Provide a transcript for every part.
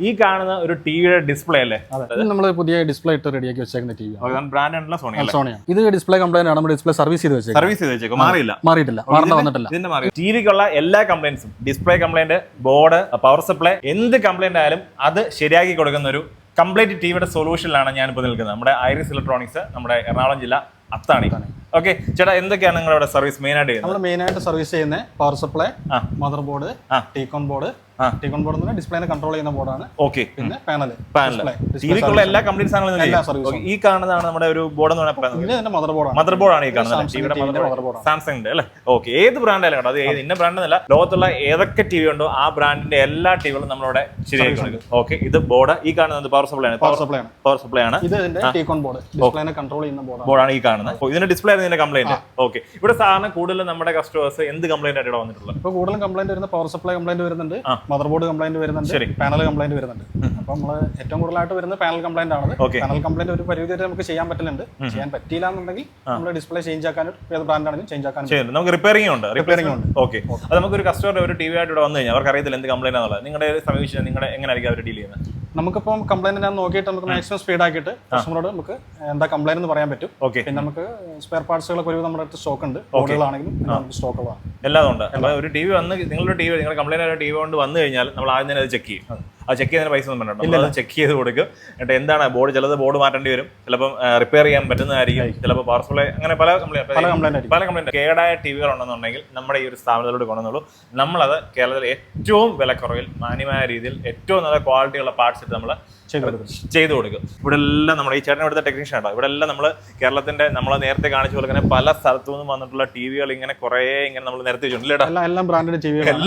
ഈ കാണുന്ന ഒരു ടിവിയുടെ ഡിസ്പ്ലേ അല്ലേ? നമ്മൾ പുതിയ ഡിസ്പ്ലേ ഇട്ട് റെഡിയാക്കി വെച്ചേക്കുന്ന ടി വി ബ്രാൻഡ് ആയിട്ടുള്ള സോണിയാണ്. ഇത് ഡിസ്പ്ലേ കംപ്ലൈന്റ് ആണ്, നമ്മൾ ഡിസ്പ്ലേ സർവീസ് ചെയ്ത് വെച്ചേക്കും. മാറിയിട്ടില്ല, വന്നിട്ടില്ല. ടിവിക്കുള്ള എല്ലാ കംപ്ലൈന്റ്സും, display complaint, board, power supply, എന്ത് കംപ്ലൈന്റ് ആയാലും അത് ശരിയാക്കി കൊടുക്കുന്ന ഒരു കംപ്ലീറ്റ് ടിവിയുടെ സൊല്യൂഷനിലാണ് ഞാനിപ്പോൾ നിൽക്കുന്നത്. നമ്മുടെ ഐറിസ് ഇലക്ട്രോണിക്സ്, നമ്മുടെ എറണാകുളം ജില്ല, അത്താണി. ഓക്കെ ചേട്ടാ, എന്തൊക്കെയാണ് നിങ്ങളുടെ സർവീസ് മെയിൻ ആയിട്ട് ചെയ്യുന്നത്? നമ്മൾ മെയിൻ ആയിട്ട് സർവീസ് ചെയ്യുന്നത് power supply, motherboard, T con board ഡിസ്പ്ലേനെ കൺട്രോൾ ചെയ്യുന്ന ബോർഡാണ്. ഓക്കെ, പിന്നെ പാനൽ ടിവിക്കുള്ള എല്ലാ കംപ്ലീറ്റ് സാധനങ്ങളും. ഈ കാണുന്നതാണ് നമ്മുടെ ഒരു ബോർഡ് എന്ന് പറയുന്നത്. മദർ ബോർഡാണ് ഈ കാണുന്നത്. സാംസങ് അല്ലേ? ഓക്കെ, ഏത് ബ്രാൻഡ് ആയാലും അത് ഇന്ന ബ്രാൻഡ് എന്നല്ല, ലോകത്തുള്ള ഏതൊക്കെ ടിവി ഉണ്ടോ ആ ബ്രാൻഡിന്റെ എല്ലാ ടിവികളും നമ്മളിവിടെ ശരിയാക്കി കൊടുക്കും. ഓക്കെ, ഇത് ബോർഡ്. ഈ കാണുന്നത് പവർ സപ്ലൈ ആണ്. ഇത് ടീകോൺ ബോർഡ്, ഡിസ്പ്ലേനെ കൺട്രോൾ ചെയ്യുന്ന ബോർഡാണ് ഈ കാണുന്നത്. ഇതിന്റെ ഡിസ്പ്ലേ ഇതിന്റെ കംപ്ലൈന്റ്. ഓക്കെ, ഇവിടെ സാധാരണ കൂടുതലും നമ്മുടെ കസ്റ്റമേഴ്സ് എന്ത് കംപ്ലൈന്റ് ആയിട്ട് വന്നിട്ടുള്ളത്? ഇപ്പോൾ കൂടുതലും കംപ്ലൈന്റ് വരുന്ന പവർ സപ്ലൈ കംപ്ലൈന്റ് വരുന്നുണ്ട്, മദർ ബോർഡ് കംപ്ലൈന്റ് വരുന്നുണ്ട്, പാനൽ കംപ്ലൈന്റ് വരുന്നുണ്ട്. അപ്പൊ നമ്മള് ഏറ്റവും കൂടുതലായിട്ട് വരുന്ന പാനൽ കംപ്ലൈന്റ് ആണ്. പാനൽ കംപ്ലൈന്റ് ഒരു പരിധി വരെ നമുക്ക് ചെയ്യാൻ പറ്റുന്നുണ്ട്. ചെയ്യാൻ പറ്റിയില്ല എന്നുണ്ടെങ്കിൽ നമ്മൾ ഡിസ്പ്ലേ ചേഞ്ച് ആക്കാനും ഏത് ബ്രാൻഡ് ആണെങ്കിലും ചേഞ്ച് ആക്കാനും നമുക്ക് റിപ്പയറിംഗ് ഉണ്ട്. ഓക്കെ, അത് നമുക്ക് ഒരു കസ്റ്റമർ ഒരു ടി വി ആയിട്ട് ഇവിടെ വന്നു കഴിഞ്ഞാൽ അവർക്ക് അറിയത്തില്ല എന്ത് കംപ്ലൈന്റ് ആണുള്ളത്. നിങ്ങളുടെ സമീപിച്ചാൽ നിങ്ങളുടെ എങ്ങനെയായിരിക്കും അവർ ഡീൽ ചെയ്യുന്നത്? നമുക്കിപ്പം കംപ്ലൈന്റ് ഞാൻ നോക്കിയിട്ട് നമുക്ക് മാക്സിമം സ്പീഡ് ആക്കിയിട്ട് കസ്റ്റമറോട് നമുക്ക് എന്താ കംപ്ലൈന്റ് എന്ന് പറയാൻ പറ്റും. ഓക്കെ, പിന്നെ നമുക്ക് സ്പെയർ പാർട്സുകളൊക്കെ ഒരു നമ്മുടെ അടുത്ത് സ്റ്റോക്ക് ഉണ്ട്. ബോർഡുകളാണെങ്കിലും സ്റ്റോക്കുകളാണ്, എല്ലാം ഉണ്ട്. അപ്പൊ ഒരു ടി വി വന്ന് നിങ്ങളുടെ കംപ്ലൈന്റ് ആയ ടി വി കൊണ്ട് വന്നു കഴിഞ്ഞാൽ നമ്മൾ ആദ്യം തന്നെ അത് ചെക്ക് ചെയ്യും. അത് ചെക്ക് ചെയ്യുന്നതിന് പൈസ ഒന്നും വേണ്ട, അത് ചെക്ക് ചെയ്ത് കൊടുക്കും. എന്നിട്ട് എന്താണ് ബോർഡ്, ചിലത് ബോർഡ് മാറ്റേണ്ടി വരും, ചിലപ്പോൾ റിപ്പയർ ചെയ്യാൻ പറ്റുന്നതായിരിക്കും, ചിലപ്പോൾ പവർ സപ്ലൈ, അങ്ങനെ പല കംപ്ലൈന്റ്. കേടായ ടിവികൾ ഉണ്ടെന്നുണ്ടെങ്കിൽ നമ്മുടെ ഈ ഒരു സ്ഥാപനത്തിലൂടെ കൊണ്ടുവന്നുള്ളൂ. നമ്മളത് കേരളത്തിൽ ഏറ്റവും വിലക്കുറവിൽ മാന്യമായ രീതിയിൽ ഏറ്റവും നല്ല ക്വാളിറ്റിയുള്ള പാർട്സ് ഇട്ട് നമ്മൾ ചെയ്തു കൊടുക്കും. ഇവിടെ എല്ലാം നമ്മുടെ ഈ ചേട്ടൻ ഇവിടുത്തെ ടെക്നീഷ്യൻ ആട്ടോ. ഇവിടെ എല്ലാം നമ്മൾ കേരളത്തിന്റെ നമ്മൾ നേരത്തെ കാണിച്ചു പോലെ പല സ്ഥലത്തു നിന്നും വന്നിട്ടുള്ള ടിവികൾ ഇങ്ങനെ കുറെ ഇങ്ങനെ നമ്മൾ നേരത്തെ വെച്ചിട്ടുണ്ട്. എല്ലാം ബ്രാൻഡഡ് ടിവിയാണ്.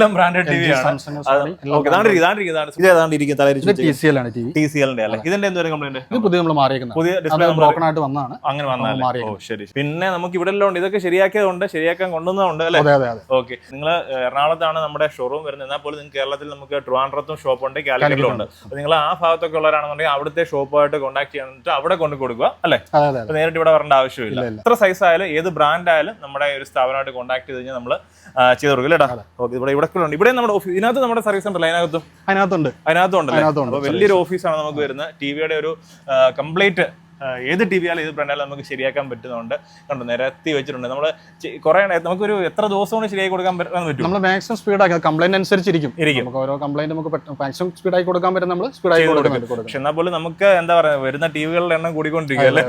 TCL അല്ലേ? ഇതിന്റെ എന്തൊരു കംപ്ലൈന്റ്? പുതിയ നമ്മൾ മാറിയേക്കുന്നത്, പുതിയ ഡിസ്പ്ലേ ബ്രോക്കൺ ആയിട്ട് വന്നതാണ്. അങ്ങനെ വന്നാൽ ശരി. പിന്നെ നമുക്ക് ഇവിടെ എല്ലാം ഉണ്ട്, ഇതൊക്കെ ശരിയാക്കിയതുണ്ട്, ശരിയാക്കാൻ കൊണ്ടുവന്നതുണ്ട് അല്ലേ? ഓക്കെ, നിങ്ങൾ എറണാകുളത്താണ് നമ്മുടെ ഷോറൂം വരുന്നത്. എന്നാൽ പോലും നിങ്ങൾക്ക് കേരളത്തിൽ നമുക്ക് ട്രിവാൻഡ്രത്തും ഷോപ്പുണ്ട്, കാലിക്കറ്റിലും ഉണ്ട്. അപ്പോൾ നിങ്ങൾ ആ ഭാഗത്തൊക്കെ ഉള്ളവരാണെന്നുണ്ടെങ്കിൽ അവിടുത്തെ ഷോപ്പുമായിട്ട് കോൺടാക്ട് ചെയ്യാനിട്ട് അവിടെ കൊണ്ട് കൊടുക്കുക അല്ലേ? നേരിട്ട് ഇവിടെ വരേണ്ട ആവശ്യമില്ല. എത്ര സൈസ് ആയാലും ഏത് ബ്രാൻഡ് ആയാലും നമ്മുടെ ഒരു സ്ഥാപനമായിട്ട് കോൺടാക്ട് ചെയ്ത് കഴിഞ്ഞാൽ നമ്മൾ ചെയ്ത് കൊടുക്കും അല്ലേ? ഓക്കെ, ഇവിടെ നമ്മുടെ ഓഫീസ്, ഇതിനകത്ത് നമ്മുടെ സർവീസ് ഉണ്ടല്ലോ, അതിനകത്തുണ്ടല്ലേ? അപ്പോൾ വലിയൊരു ഓഫീസാണ് നമുക്ക് വരുന്നത്. ടിവിയുടെ ഒരു കംപ്ലീറ്റ് ഏത് ടി വി ആയാലും ഏത് ബ്രാൻഡായാലും നമുക്ക് ശരിയാക്കാൻ പറ്റുന്നുണ്ട്. കണ്ടു, നിരത്തി വെച്ചിട്ടുണ്ട്. നമ്മൾ കുറെ നമുക്കൊരു എത്ര ദിവസം കൊണ്ട് ശരിയാക്കി കൊടുക്കാൻ പറ്റും? നമ്മൾ മാക്സിമം സ്പീഡാക്കി, കംപ്ലൈന്റ് അനുസരിച്ചിരിക്കും. നമുക്ക് ഓരോ കംപ്ലൈന്റ് നമുക്ക് മാക്സിമം സ്പീഡാക്കി കൊടുക്കാൻ പറ്റും, നമ്മൾ സ്പീഡാക്കി കൊടുക്കും. പക്ഷെ എന്നാൽ പോലും നമുക്ക് എന്താ പറയുക, വരുന്ന ടിവികളുടെ എണ്ണം കൂടിക്കൊണ്ടിരിക്കുക അല്ലേ?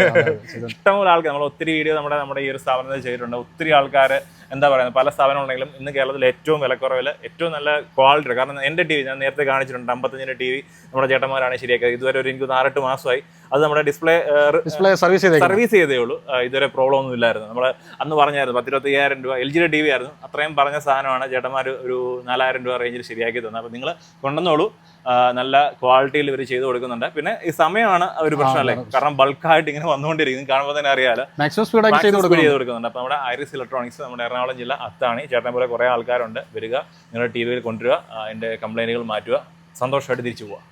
ഇഷ്ടംപോലെ ആൾക്കാർ, നമ്മൾ ഒത്തിരി വീഡിയോ നമ്മുടെ ഈ ഒരു സ്ഥാപനത്തിൽ ചെയ്തിട്ടുണ്ട്. ഒത്തിരി ആൾക്കാർ എന്താ പറയുന്നത്, പല സ്ഥാപനമുണ്ടെങ്കിലും ഇന്ന് കേരളത്തിൽ ഏറ്റവും വിലക്കുറവിൽ ഏറ്റവും നല്ല ക്വാളിറ്റി. കാരണം എൻ്റെ ടി വി ഞാൻ നേരത്തെ കാണിച്ചിട്ടുണ്ട്, 55-ന്റെ ടി വി നമ്മുടെ ചേട്ടന്മാരാണ് ശരിയാക്കിയത്. ഇതുവരെ ഒരു എനിക്ക് 6-8 മാസമായി അത് നമ്മുടെ ഡിസ്പ്ലേ സർവീസ് ചെയ്തേ ഉള്ളൂ. ഇതുവരെ പ്രോബ്ലം ഒന്നും ഇല്ലായിരുന്നു. നമ്മൾ അന്ന് പറഞ്ഞായിരുന്നു 10-25,000 രൂപ LG യുടെ ടി വി ആയിരുന്നു. അത്രയും പറഞ്ഞ സാധനമാണ് ചേട്ടന്മാർ ഒരു 4,000 രൂപ റേഞ്ചിൽ ശരിയാക്കി തന്നത്. അപ്പോൾ നിങ്ങൾ കൊണ്ടുവന്നോളൂ, നല്ല ക്വാളിറ്റിയിൽ ഇവർ ചെയ്ത് കൊടുക്കുന്നുണ്ട്. പിന്നെ ഈ സമയമാണ് ഒരു പ്രശ്നമല്ലേ, കാരണം ബൾക്കായിട്ട് ഇങ്ങനെ വന്നുകൊണ്ടിരിക്കും, കാണുമ്പോൾ തന്നെ അറിയാലോ. മാക്സിമം സ്പീഡാക്കി ചെയ്ത് കൊടുക്കുന്നുണ്ട്. അപ്പോൾ നമ്മുടെ ഐറിസ് ഇലക്ട്രോണിക്സ്, നമ്മുടെ എറണാകുളം ജില്ല, അത്താണി. ചേട്ടനെ പോലെ കുറേ ആൾക്കാരുണ്ട്. വരിക, നിങ്ങളുടെ ടി വിയിൽ കൊണ്ടുവരിക, അതിൻ്റെ കംപ്ലൈൻറ്റുകൾ മാറ്റുക, സന്തോഷമായിട്ട് തിരിച്ചു പോവുക.